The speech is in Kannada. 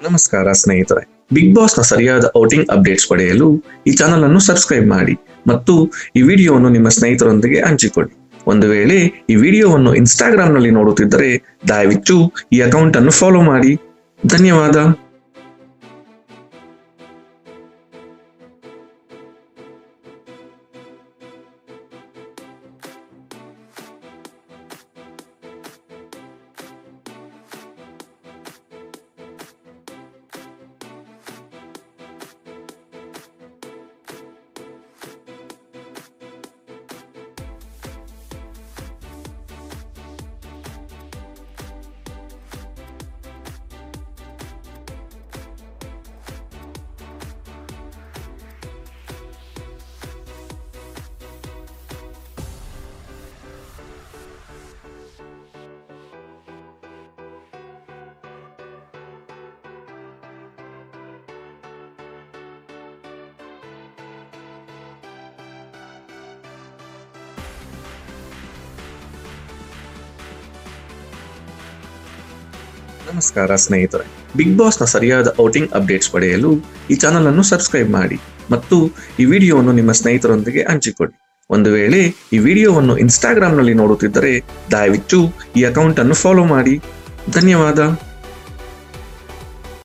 ನಮಸ್ಕಾರ ಸ್ನೇಹಿತರೆ, ಬಿಗ್ ಬಾಸ್ ನ ಸರಿಯಾದ ಔಟಿಂಗ್ ಅಪ್ಡೇಟ್ಸ್ ಪಡೆಯಲು ಈ ಚಾನಲ್ ಅನ್ನು ಸಬ್ಸ್ಕ್ರೈಬ್ ಮಾಡಿ ಮತ್ತು ಈ ವಿಡಿಯೋವನ್ನು ನಿಮ್ಮ ಸ್ನೇಹಿತರೊಂದಿಗೆ ಹಂಚಿಕೊಳ್ಳಿ. ಒಂದು ವೇಳೆ ಈ ವಿಡಿಯೋವನ್ನು ಇನ್ಸ್ಟಾಗ್ರಾಮ್ ನಲ್ಲಿ ನೋಡುತ್ತಿದ್ದರೆ ದಯವಿಟ್ಟು ಈ ಅಕೌಂಟ್ ಅನ್ನು ಫಾಲೋ ಮಾಡಿ. ಧನ್ಯವಾದ. ನಮಸ್ಕಾರ ಸ್ನೇಹಿತರೆ, ಬಿಗ್ ಬಾಸ್ ನ ಸರಿಯಾದ ಔಟಿಂಗ್ ಅಪ್ಡೇಟ್ಸ್ ಪಡೆಯಲು ಈ ಚಾನಲ್ ಅನ್ನು ಸಬ್ಸ್ಕ್ರೈಬ್ ಮಾಡಿ ಮತ್ತು ಈ ವಿಡಿಯೋವನ್ನು ನಿಮ್ಮ ಸ್ನೇಹಿತರೊಂದಿಗೆ ಹಂಚಿಕೊಳ್ಳಿ. ಒಂದು ವೇಳೆ ಈ ವಿಡಿಯೋವನ್ನು ಇನ್ಸ್ಟಾಗ್ರಾಮ್ ನಲ್ಲಿ ನೋಡುತ್ತಿದ್ದರೆ ದಯವಿಟ್ಟು ಈ ಅಕೌಂಟ್ ಅನ್ನು ಫಾಲೋ ಮಾಡಿ. ಧನ್ಯವಾದ.